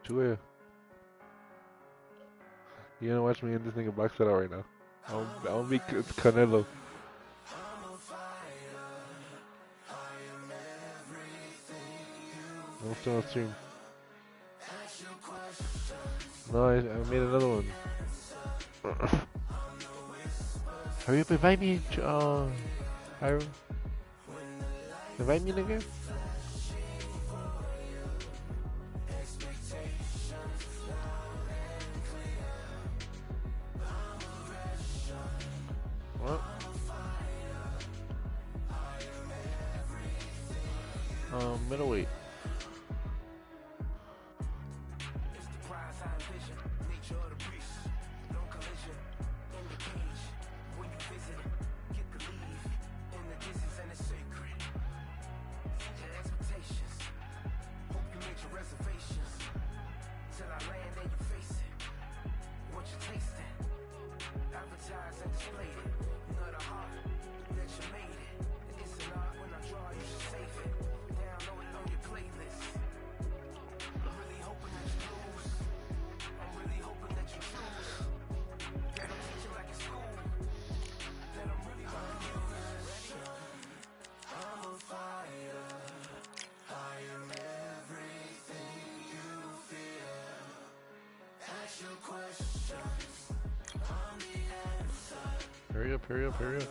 2A. You gonna watch me and this nigga box it out right now. I'll be Canelo. I'm still on stream. No, I made another one. Hurry up, invite me, Hiram. Invite me, nigga. What? Middleweight. Hurry up, hurry up, hurry up.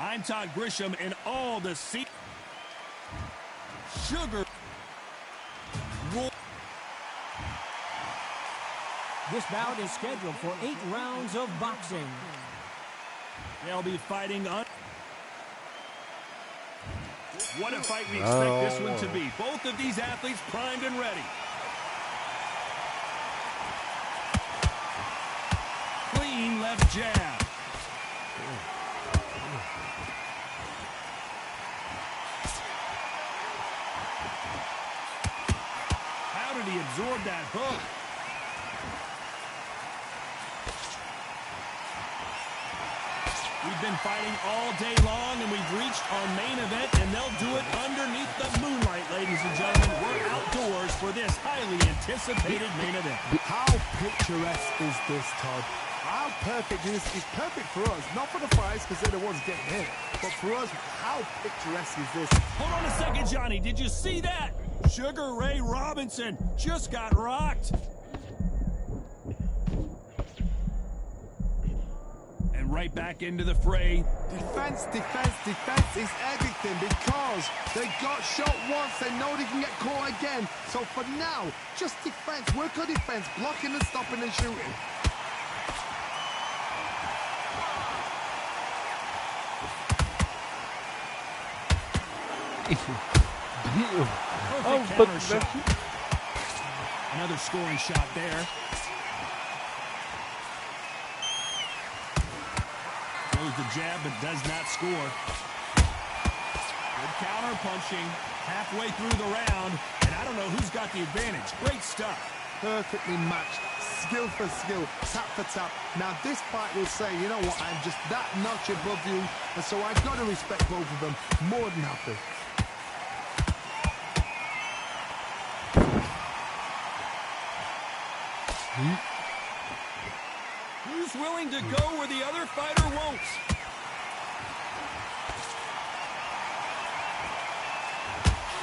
I'm Todd Grisham, and all the Sugar. This bout is scheduled for 8 rounds of boxing. They'll be fighting on. What a fight we expect this one to be. Both of these athletes primed and ready. Clean left jab. How did he absorb that hook? We've been fighting all day long, and we've reached our main event, and they'll do it underneath the moonlight, ladies and gentlemen. We're outdoors for this highly anticipated main event. How picturesque is this, Todd? How perfect is this? It's perfect for us, not for the fighters because they're the ones getting hit, but for us, how picturesque is this? Hold on a second, Johnny. Did you see that? Sugar Ray Robinson just got rocked. And right back into the fray. Defense, defense, defense is everything because they got shot once. They know they can get caught again. So for now, just defense. Work on defense, blocking and stopping and shooting. Oh, counter shot. Another scoring shot there. Throws the jab but does not score. Good counter punching halfway through the round, and I don't know who's got the advantage. Great stuff. Perfectly matched, skill for skill, tap for tap. Now this fight will say, you know what, I'm just that notch above you, and so I've got to respect both of them more than happy. Who's willing to go where the other fighter won't?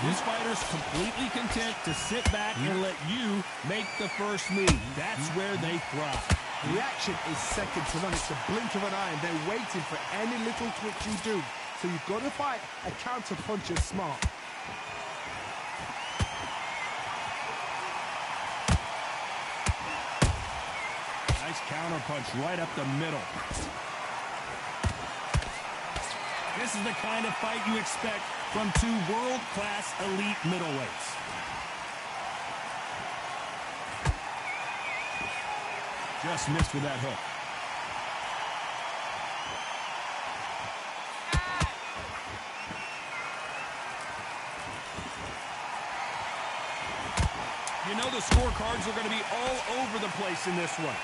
This fighter's completely content to sit back and let you make the first move. That's where they thrive. The action is second to none. It's a blink of an eye, and they're waiting for any little twitch you do. So you've got to fight a counter puncher smart. Nice counter punch right up the middle. This is the kind of fight you expect from two world-class elite middleweights. Just missed with that hook. You know the scorecards are going to be all over the place in this one.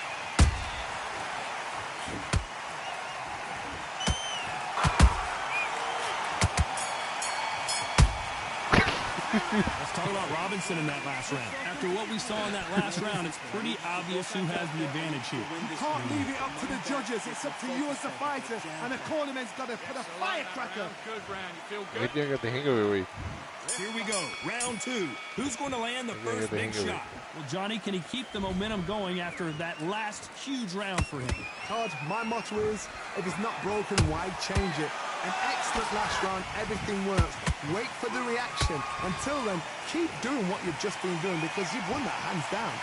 Let's talk about Robinson in that last round. After what we saw in that last round, it's pretty obvious who has the advantage here. You can't leave it up to the judges. It's up to you as the fighter, and the cornerman's got to put a firecracker. I think I got the hang of it, wait. Here we go, round two. Who's going to land the first big shot? Well, Johnny, can he keep the momentum going after that last huge round for him? Todd, my motto is, if it's not broken, why change it? An excellent last round, everything works. Wait for the reaction. Until then, keep doing what you've just been doing because you've won that hands down.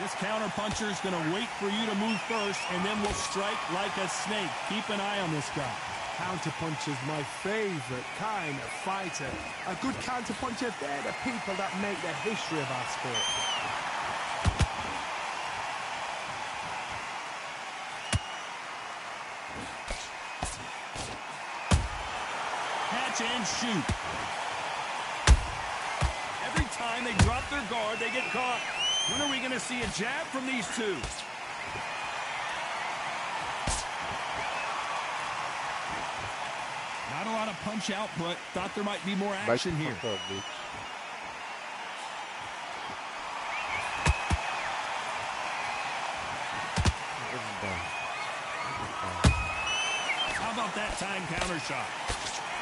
This counter puncher is going to wait for you to move first, and then will strike like a snake. Keep an eye on this guy. Counter puncher's my favorite kind of fighter. A good counter puncher, they're the people that make the history of our sport. Catch and shoot. Every time they drop their guard, they get caught. When are we going to see a jab from these two? Not a lot of punch output. Thought there might be more action here. How about that time counter shot?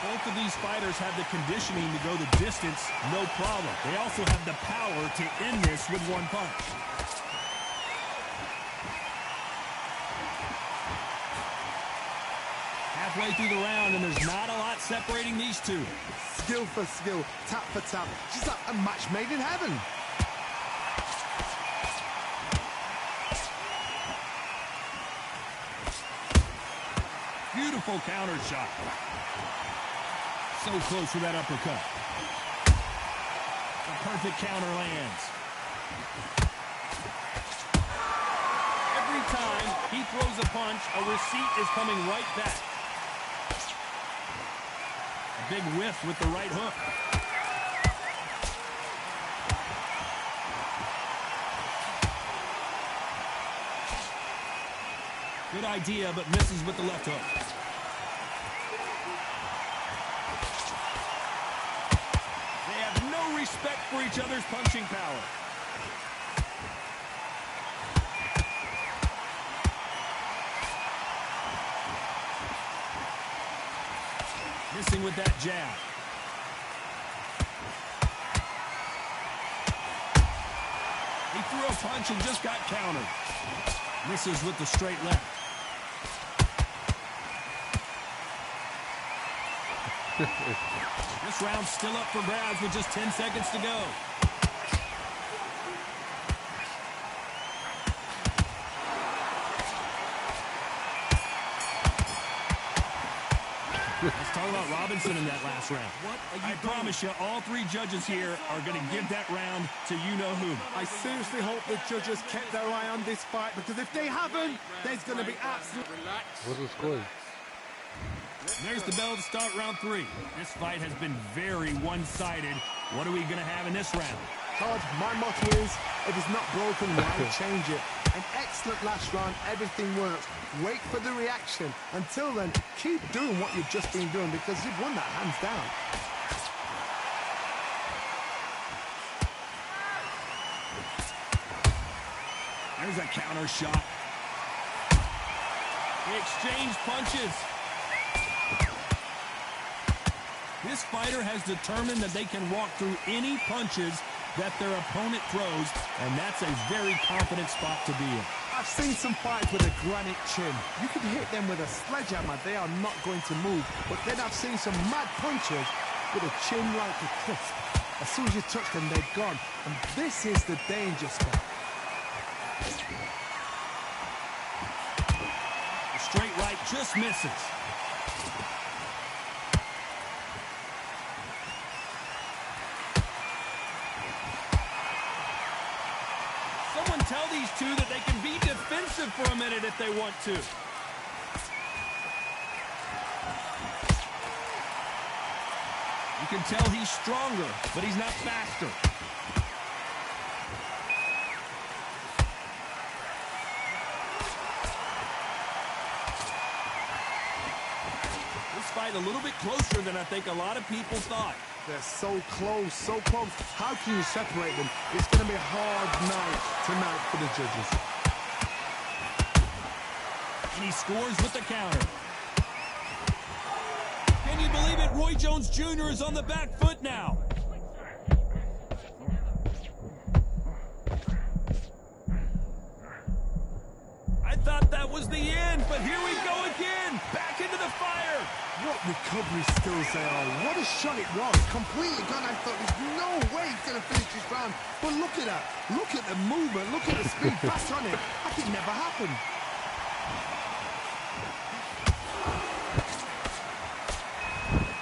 Both of these fighters have the conditioning to go the distance, no problem. They also have the power to end this with one punch. Halfway through the round, and there's not a lot separating these two. Skill for skill, tap for tap. Just like a match made in heaven. Beautiful counter shot. So close with that uppercut. The perfect counter lands. Every time he throws a punch, a receipt is coming right back. A big whiff with the right hook. Good idea, but misses with the left hook. Respect for each other's punching power. Missing with that jab. He threw a punch and just got countered. Misses with the straight left. This round's still up for grabs with just 10 seconds to go. Let's talk about Robinson in that last round. I promise you, all three judges here are going to give that round to you-know-who. I seriously hope the judges kept their eye on this fight, because if they haven't, there's going to be absolute... What's the score? There's the bell to start round three. This fight has been very one-sided. What are we going to have in this round? Todd, my motto is, if it's not broken, why change it? An excellent last round, everything works. Wait for the reaction. Until then, keep doing what you've just been doing, because you've won that hands down. There's a counter shot. They exchange punches. This fighter has determined that they can walk through any punches that their opponent throws, and that's a very confident spot to be in. I've seen some fights with a granite chin. You can hit them with a sledgehammer, they are not going to move. But then I've seen some mad punches with a chin like a crisp. As soon as you touch them, they're gone. And this is the danger spot. The straight right just misses. tell these two that they can be defensive for a minute if they want to. You can tell he's stronger, but he's not faster. This fight a little bit closer than I think a lot of people thought. They're so close, so close. How can you separate them? It's going to be a hard night tonight for the judges. And he scores with the counter. Can you believe it? Roy Jones Jr. is on the back foot now. I thought that was the end, but here we go again. Back into the fire. What recovery skills they are. What a shot it was. Completely gone. I thought there's no way he's going to finish this round. But look at that. Look at the movement. Look at the speed. Back on it. Like it never happened.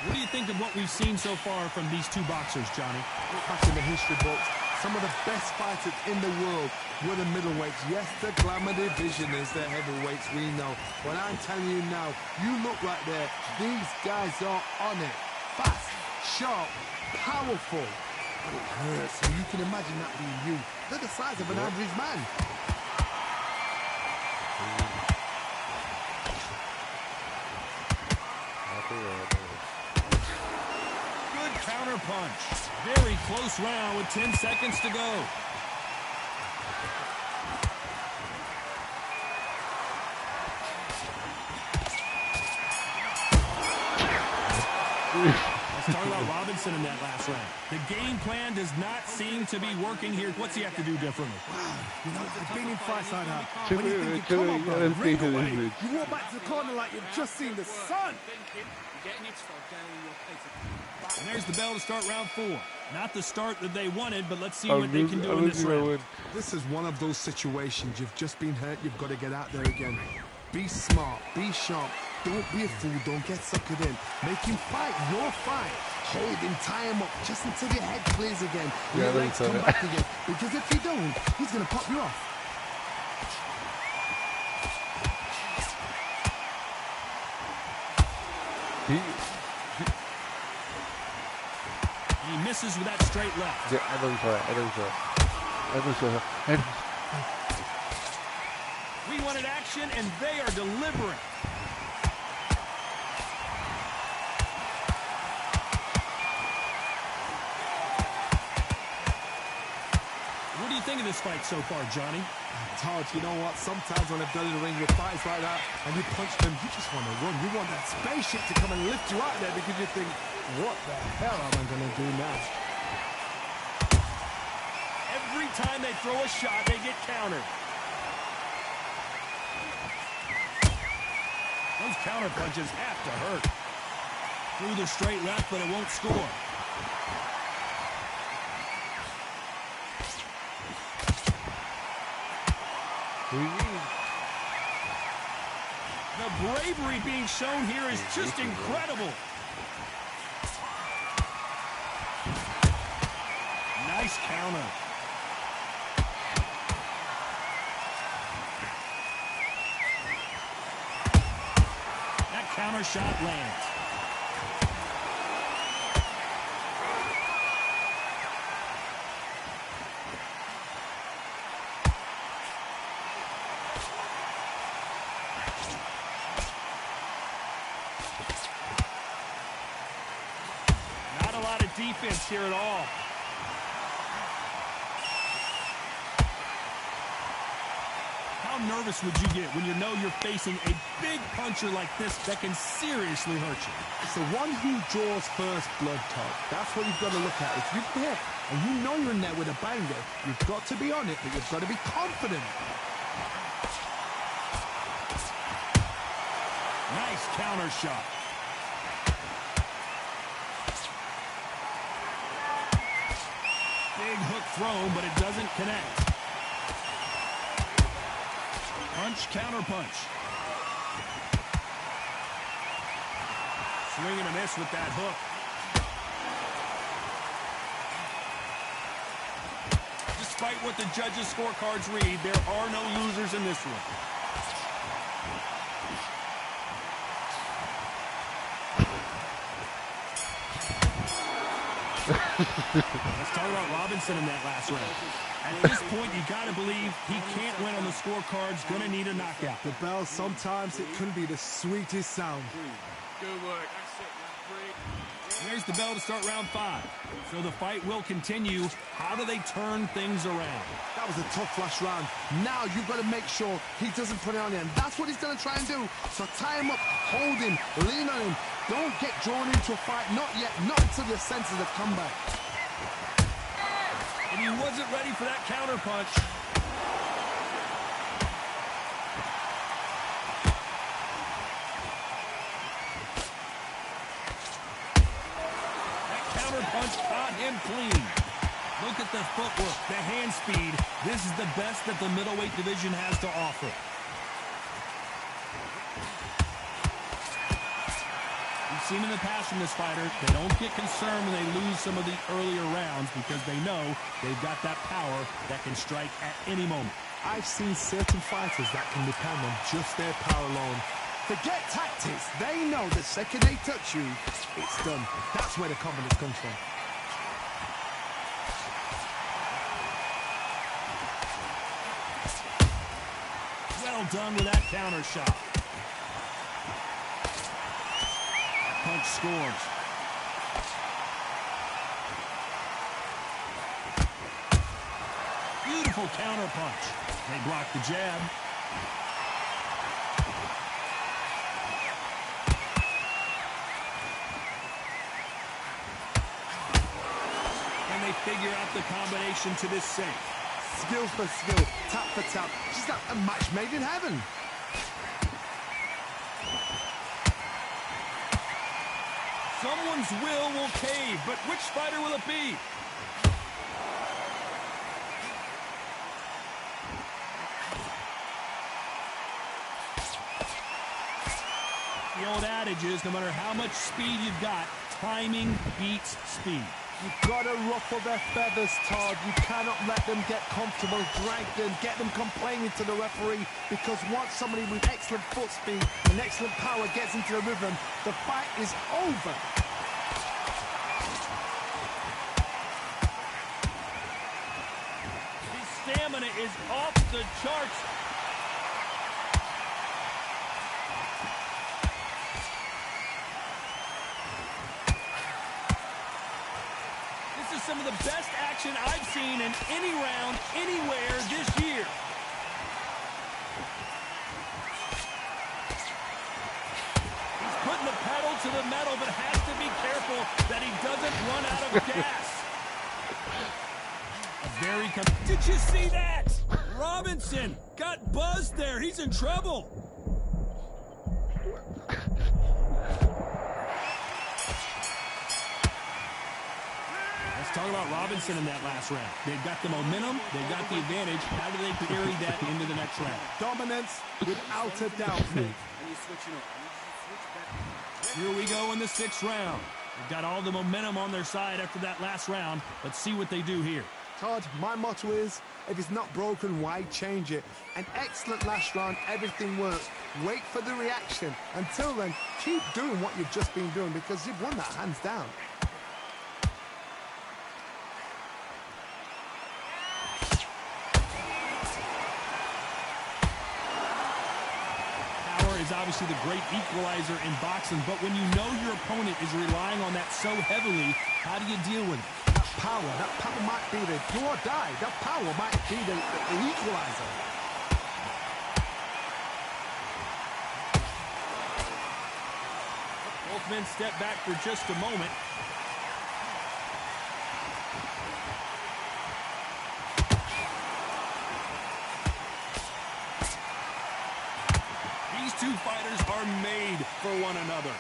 What do you think of what we've seen so far from these two boxers, Johnny? Look back in the history books. Some of the best fighters in the world were the middleweights. Yes, the glamour division is the heavyweights, we know. But I'm telling you now, you look right there. These guys are on it. Fast, sharp, powerful. But it hurts, and you can imagine that being you. They're the size of an average man. Good counter punch. Very close round with 10 seconds to go. Let's talk about Robinson in that last round. The game plan does not seem to be working here. What's he have to do differently? You know, I've been in fights like that. Chill When you it, think you chill come it, up, you bro, gotta ring stay away. with it. You walk back to the corner like you've just seen the sun. And there's the bell to start round 4. Not the start that they wanted, but let's see I'm what they can do in this round. This is one of those situations. You've just been hurt. You've got to get out there again. Be smart. Be sharp. Don't be a fool. Don't get suckered in. Make him fight your fight. Hold him, tie him up just until your head clears again. And Yeah, your legs that's come it. back again. Because if you don't, he's going to pop you off. He misses with that straight left. Yeah, I know he's right. I know he's right. I know he's right. We wanted action, and they are delivering. What do you think of this fight so far, Johnny? Todd, you know what? Sometimes when I've done in the ring with fights like that and you punch them, you just want to run. You want that spaceship to come and lift you out there because you think, what the hell am I going to do now? Every time they throw a shot, they get countered. Those counter punches have to hurt. Through the straight left, but it won't score. The bravery being shown here is just incredible. Nice counter. That counter shot lands. Not a lot of defense here at all. How nervous would you get when you know you're facing a big puncher like this that can seriously hurt you? It's the one who draws first blood, Todd. That's what you've got to look at. If you're hit and you know you're in there with a banger, you've got to be on it, but you've got to be confident. Nice counter shot. Big hook thrown, but it doesn't connect. Punch, counter punch. Swing and a miss with that hook. Just despite what the judges' scorecards read, there are no losers in this one. Let's talk about Robinson in that last round. At this point, you got to believe he can't win on the scorecards. Going to need a knockout. The bell, sometimes it can be the sweetest sound. Good work. There's the bell to start round 5. So the fight will continue. How do they turn things around? That was a tough last round. Now you've got to make sure he doesn't put it on you, and that's what he's going to try and do. So tie him up, hold him, lean on him. Don't get drawn into a fight. Not yet. Not until your senses have come back. And he wasn't ready for that counter punch. That counter punch caught him clean. Look at the footwork, the hand speed. This is the best that the middleweight division has to offer. We've seen in the past from this fighter, they don't get concerned when they lose some of the earlier rounds because they know they've got that power that can strike at any moment. I've seen certain fighters that can depend on just their power alone. Forget tactics. They know the second they touch you, it's done. That's where the confidence comes from. Well done with that counter shot. Punch scores. Beautiful counter punch. They block the jab. And they figure out the combination to this safe. Skill for skill, tap for tap. She's like a match made in heaven. Someone's will cave, but which fighter will it be? The old adage is, no matter how much speed you've got, timing beats speed. You've got to ruffle their feathers, Todd. You cannot let them get comfortable, drag them, get them complaining to the referee, because once somebody with excellent foot speed and excellent power gets into the rhythm, the fight is over. His stamina is off the charts. Some of the best action I've seen in any round, anywhere this year. He's putting the pedal to the metal, but has to be careful that he doesn't run out of gas. Did you see that? Robinson got buzzed there. He's in trouble. Talk about Robinson in that last round. They've got the momentum. They've got the advantage. How do they carry that into the next round? Dominance without a doubt, mate. Here we go in the 6th round. They've got all the momentum on their side after that last round. Let's see what they do here. Todd, my motto is, if it's not broken, why change it? An excellent last round, everything works. Wait for the reaction. Until then, keep doing what you've just been doing because you've won that hands down. Is obviously the great equalizer in boxing, but when you know your opponent is relying on that so heavily, how do you deal with it? That power might be the do or die. That power might be the equalizer. Both men step back for just a moment. Two fighters are made for one another.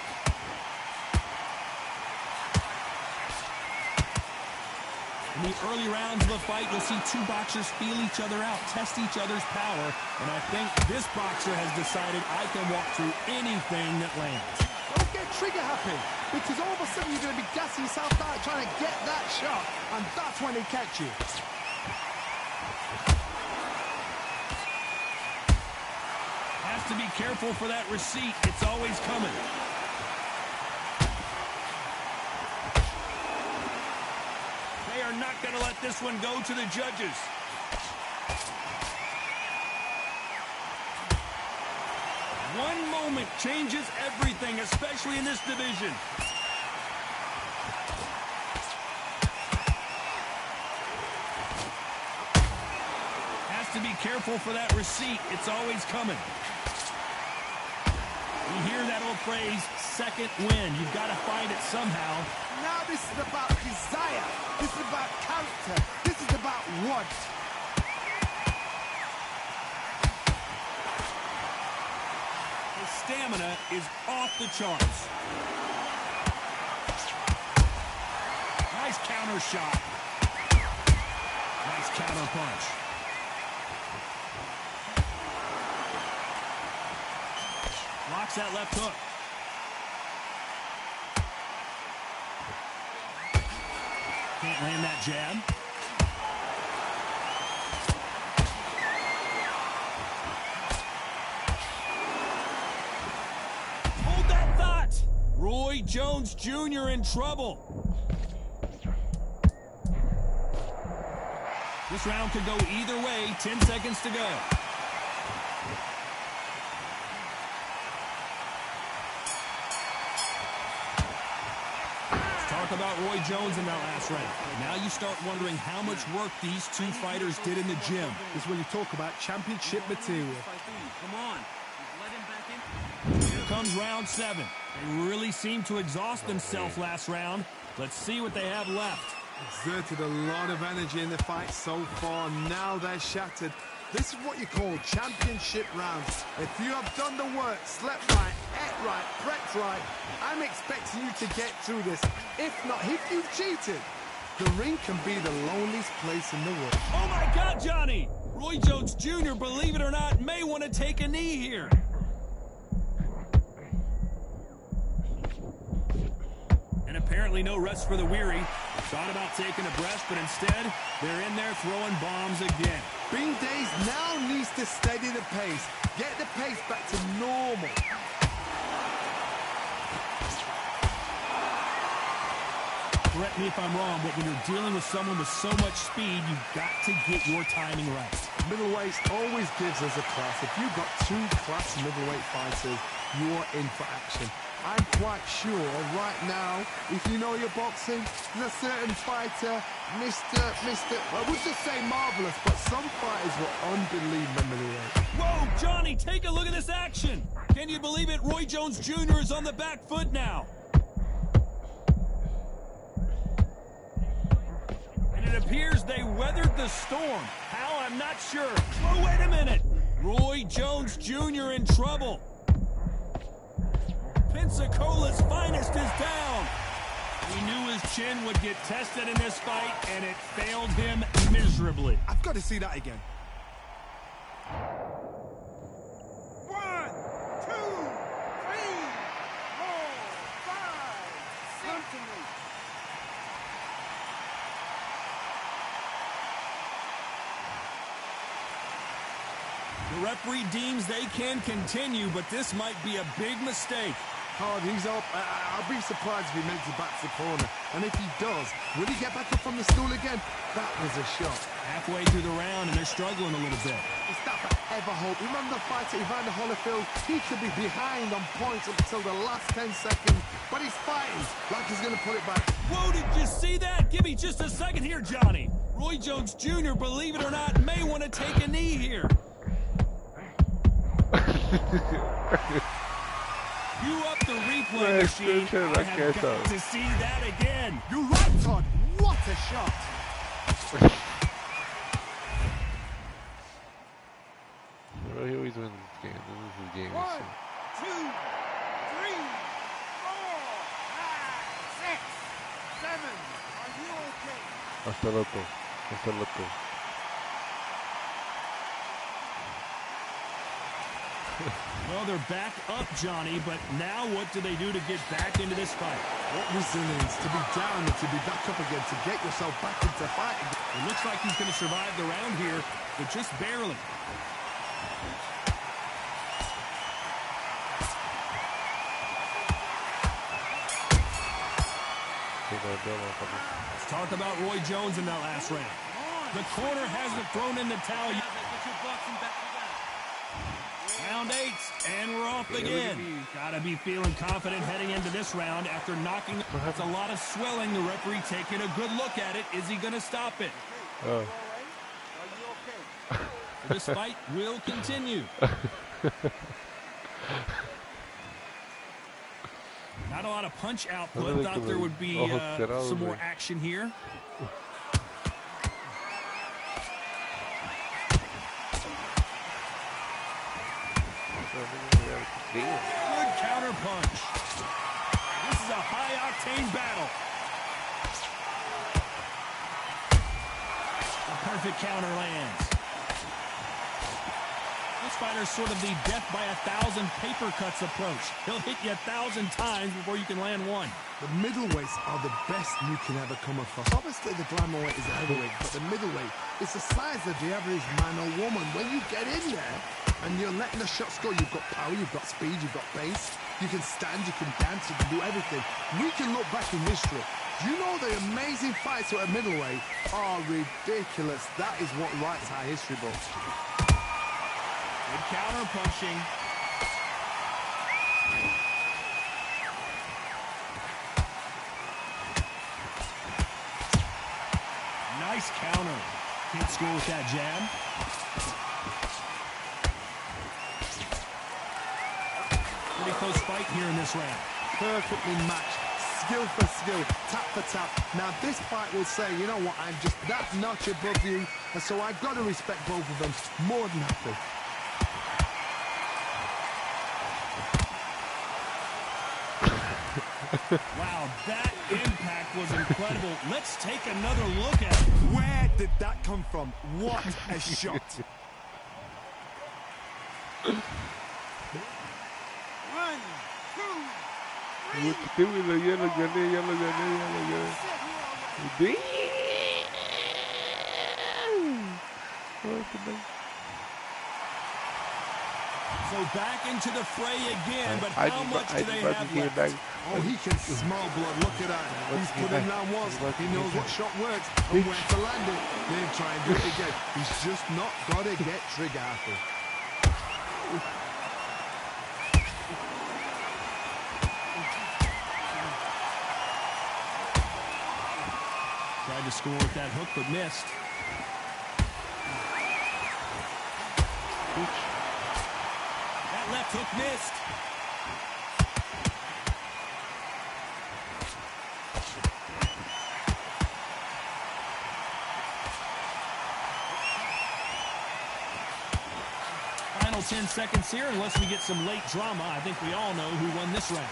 In the early rounds of a fight, you'll see two boxers feel each other out, test each other's power, and I think this boxer has decided I can walk through anything that lands. Don't get trigger happy, because all of a sudden you're going to be gassing yourself out trying to get that shot, and that's when they catch you. Has to be careful for that receipt. It's always coming. They are not going to let this one go to the judges. One moment changes everything, especially in this division. Has to be careful for that receipt. It's always coming. You hear that old phrase, second win. You've got to find it somehow. Now this is about desire. This is about character. This is about want. His stamina is off the charts. Nice counter shot. Nice counter punch. Blocks that left hook. Can't land that jab. Hold that thought. Roy Jones Jr. in trouble. This round could go either way. 10 seconds to go. Talk about Roy Jones in that last round. Now you start wondering how much work these two fighters did in the gym. This is when you talk about championship material. Come on. Let him back in. Here comes round 7. They really seemed to exhaust themselves last round. Let's see what they have left. Exerted a lot of energy in the fight so far. Now they're shattered. This is what you call championship rounds. If you have done the work, slept right, ate right, prepped right, I'm expecting you to get through this. If not, if you've cheated, the ring can be the loneliest place in the world. Oh my God, Johnny! Roy Jones Jr., believe it or not, may want to take a knee here. And apparently no rest for the weary. Thought about taking a breath, but instead, they're in there throwing bombs again. Bean Days now needs to steady the pace. Get the pace back to normal. Correct me if I'm wrong, but when you're dealing with someone with so much speed, you've got to get your timing right. Middleweight always gives us a class. If you've got two class middleweight fighters, you are in for action. I'm quite sure right now, if you know your boxing, there's a certain fighter, Mr. I would just say marvelous, but some fighters were unbelievable middleweight. Whoa, Johnny, take a look at this action. Can you believe it? Roy Jones Jr. is on the back foot now. And it appears they weathered the storm. How? I'm not sure. Oh, wait a minute. Roy Jones Jr. in trouble. Pensacola's finest is down. We knew his chin would get tested in this fight, and it failed him miserably. I've got to see that again. 1, 2, 3, 4, 5, 6. The referee deems they can continue, but this might be a big mistake. Hard, he's up. I'll be surprised if he makes it back to the corner. And if he does, will he get back up from the stool again? That was a shot. Halfway through the round, and they're struggling a little bit. Is that ever hope? Remember the fight at Evander Holyfield? He could be behind on points up until the last 10 seconds, but he's fighting like he's going to put it back. Whoa, did you see that? Give me just a second here, Johnny. Roy Jones Jr., believe it or not, may want to take a knee here. You up the replay machine. I have got to see that again. You're right, Todd. What a shot. He always wins this game. This is his game. 1, 2, 3, 4, 5, 6, 7. Are you okay? Hasta luego. Hasta luego. Well, they're back up, Johnny, but now what do they do to get back into this fight? What resilience to be down and to be back up again, to get yourself back into fight. It looks like he's going to survive the round here, but just barely. Let's talk about Roy Jones in that last round. The corner hasn't thrown in the towel yet. Get your boxing back together. Round 8, and we're off again. Gotta be feeling confident heading into this round after knocking. That's a lot of swelling. The referee taking a good look at it. Is he gonna stop it? Oh. This fight will continue. Not a lot of punch output. Thought there would be some more action here. Good counter punch. This is a high-octane battle. A perfect counter lands. This fighter's sort of the death by 1,000 paper cuts approach. He'll hit you 1,000 times before you can land one. The middleweights are the best you can ever come across. Obviously, the glamour weight is a heavyweight, but the middleweight is the size of the average man or woman. When you get in there and you're letting the shots go, you've got power, you've got speed, you've got pace. You can stand, you can dance, you can do everything. We can look back in history. You know the amazing fights at a middleweight are ridiculous. That is what writes our history books. Good counter punching. Nice counter. Can't score with that jab. Pretty close fight here in this round. Perfectly matched. Skill for skill, tap for tap. Now this fight will say, you know what, I'm just that notch above you, and so I've got to respect both of them more than happy. Wow, that impact was incredible. Let's take another look at it. Where did that come from? What a shot. 1, 2, 3. Give me the yellow gun. So back into the fray again, but how much do they have left? Oh, he can smell blood. Look at that. He's put him down once. He knows what shot works and where to land it. Then try and do it again. He's just not got to get trigger happy. Tried to score with that hook, but missed. That left hook missed. Final 10 seconds here, unless we get some late drama. I think we all know who won this round.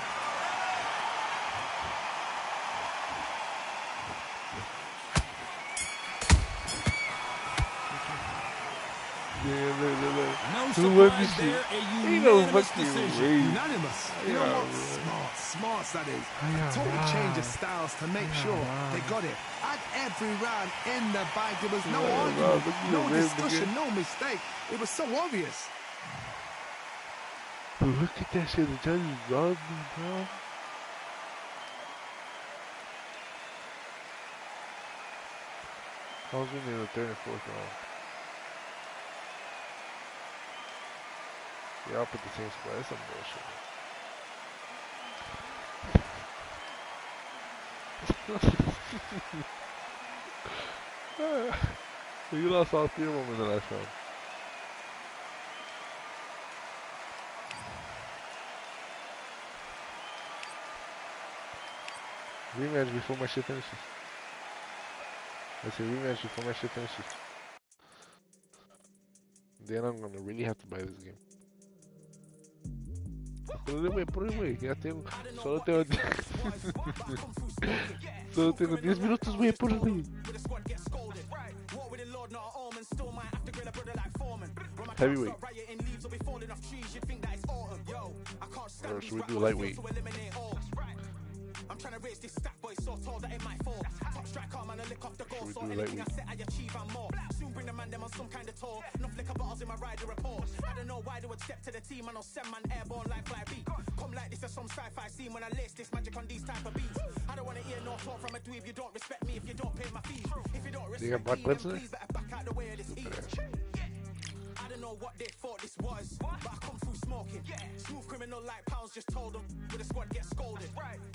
No surprise there, a unanimous decision. Unanimous. You know what? Smart, that is. Total change of styles to make sure they got it. At every round in the bag, there was no argument, no discussion, no mistake. It was so obvious. Look at that shit. The judges robbed me, bro. I was winning the third and fourth round. Yeah, I'll put the same spot. That's some bullshit. You lost all three of them in the last round. Rematch before my shit finishes. Let's say rematch before my shit finishes. Then I'm gonna really have to buy this game. Por el güey, ya tengo, solo tengo 10 minutos, güey, por el güey. Heavyweight. Or should we do lightweight? Strike out, man, I lick off the goal. Should So we do anything I lightweight? set, I achieve and more. Soon bring the man them on some kind of tour. Enough liquor bottles in my rider report. I don't know why they would step to the team. I know send man airborne like fly beat. Come like this as some sci-fi scene when I lace this magic on these type of beats. I don't want to hear no talk from a dweeb. You don't respect me if you don't pay my fees. If you don't Do you got respect Brock me, then Lesnar? please better back out the way of this heat. I don't know what they thought this was, but I come through smoking. Smooth criminal like pounds, just told them with the squad get scolded.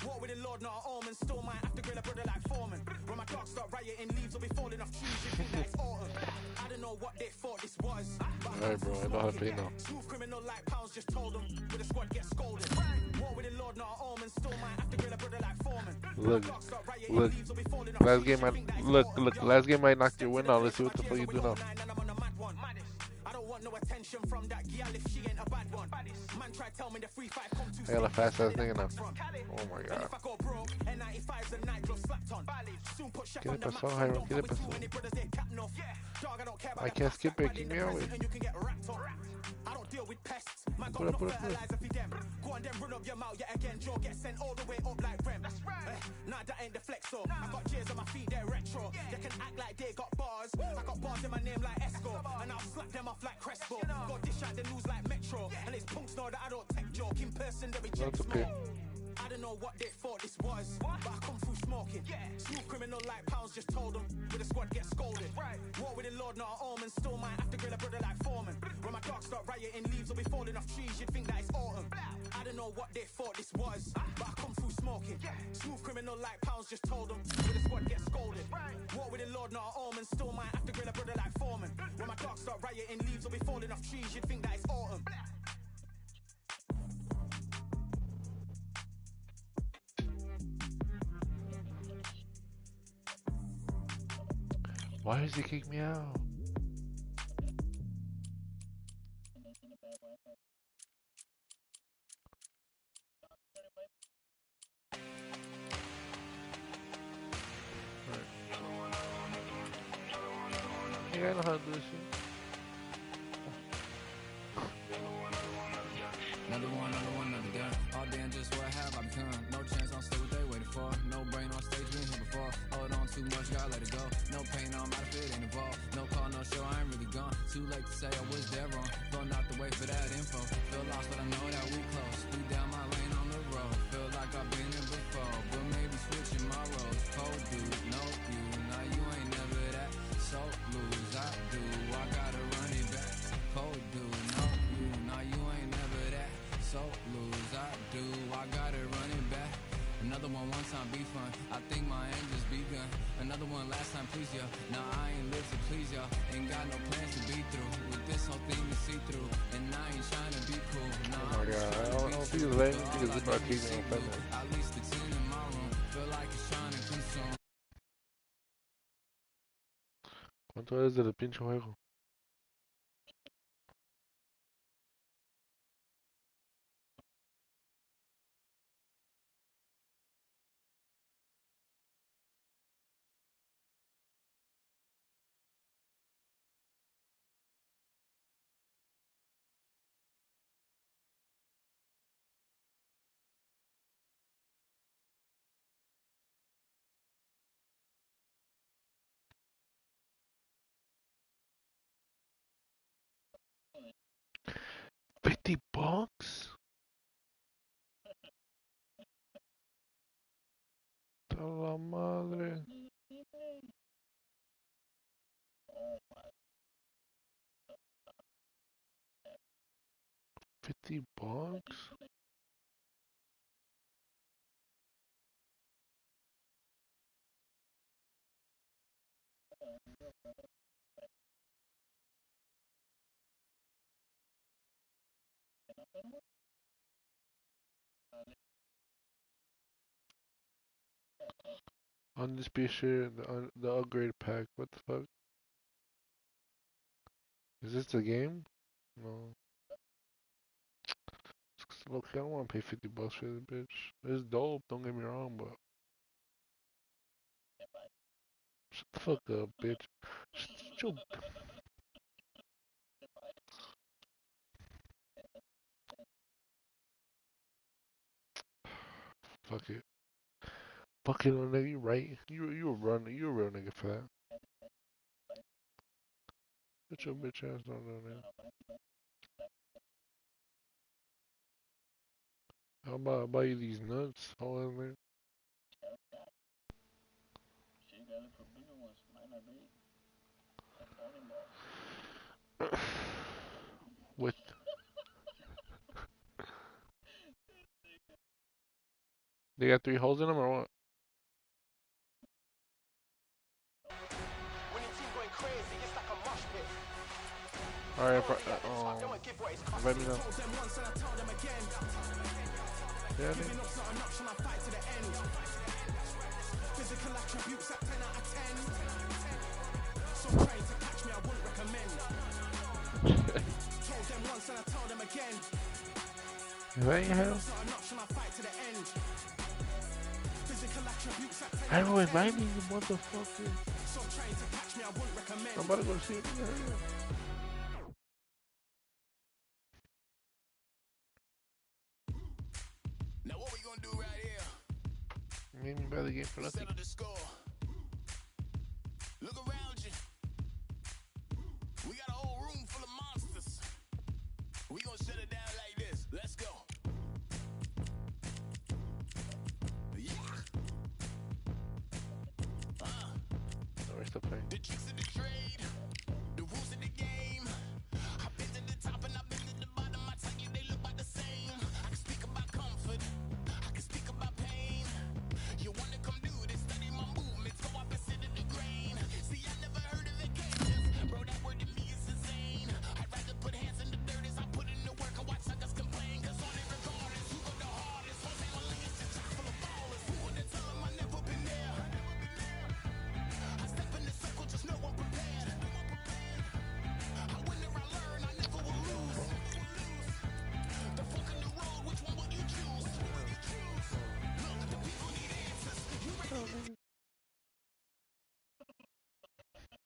War with the Lord, not an omen. Still might have to grill a brother like Foreman. When my dogs start rioting, leaves will be falling off trees. You think that it's autumn? I don't know what they thought this was, but I Alright, bro, I know how to play now. Smooth criminal like pounds, just told them with the squad get scolded. War with the Lord, not an omen. Still might have to grill a brother like Foreman. Look, last game last game I knocked your win out. Let's see what the fuck you do now. I don't want no attention from that girl if she ain't a bad one. Man try tell me the 3-5 come too I got a fast ass nigga now. Oh my and god. if I go broke, N95's a nightclub slapped on. Soon put chef ¿Qué le on the pasó, map, Jairo? don't ¿Qué le fuck with too pasó? many brothers, they cap enough. Dog, I don't care about I the can't past, skip like it, bad keep in me the out present with. and you can get wrapped up. I don't deal with pests. Man got Put up, no put up, put up. fertilizer for them. Go on then run up your mouth yet again. Joe get sent all the way up like Rem. Nah, that ain't the flex so. I got J's on my feet, they're retro. They can act like they got bars. I got bars in my name like Esco. And I'll slap them off like Crespo. Go dish out the news like Metro. And it's punks know that I don't take joke. In person, they reject That's okay. smoke. I don't know what they thought this was, but I come through smoking. Smooth criminal like pounds, just told them with the squad get scolded. War with the Lord, not an omen. Still might have to grill a brother like Foreman. When my dogs start rioting, leaves will be falling off trees. You'd think that it's autumn. I don't know what they thought this was, but I come through smoking. Smooth criminal like pounds, just told them with the squad get scolded. War with the Lord, not an omen. Still might have to grill a brother like Foreman. When my dogs start rioting, leaves will be falling off trees. You'd think that it's autumn. Why does he kick me out? You guys know how to do this shit. Another one, another gun. All damn just what have I become. No chance, I'll stay what they waiting for. No brain on stage, been here before. Hold on too much, gotta let it go. No pain, no matter if it ain't involved. No call, no show, I ain't really gone. Too late to say I was there wrong. Going out the way for that info. Feel lost, but I know that we close. We down my lane on the road. Feel like I've been here before, but maybe switching my roles. Cold dude, no you. Now you ain't never that. So lose, I do. I gotta run it back. Cold dude, no you. Now you ain't never that. So lose, I do. I gotta run it back. Another one time be fun. I think my end just begun. Another one last time, please y'all. Nah, I ain't live to please y'all. Ain't got no plans to be through. With this whole thing to see through. And I ain't trying to be cool. Nah, Oh my god, I don't think it's letting me because it's about keeping me on feminine. at least the 10 in my room. Feel like it's trying to consume. ¿Cuánto es del pinche juego? $50? ¡A la madre! $50? Undisputed, the upgrade pack. What the fuck? Is this the game? No. Look, I don't want to pay $50 for this bitch. It's dope, don't get me wrong, but shut the fuck up, bitch. Shut your... Fuck it. Fucking little nigga, you right. You a real nigga for that. Put your bitch ass on there. How about I buy you these nuts? All in there. With they got 3 holes in them or what? Alright, let me know. Yeah, Physical attributes at 10 out of 10. So trying to catch me, I wouldn't recommend. Told them once and I told them again. Right in hell? I don't invite me, you motherfucker. So trying to catch me, I wouldn't recommend. I'm about to go see it. Now what we gonna do right here? Made me buy the game for nothing. Settle the score. Look around you. We got a whole room full of monsters. We gonna shut it down like this. Let's go. Yeah. No, we're still playing. The tricks of the trade.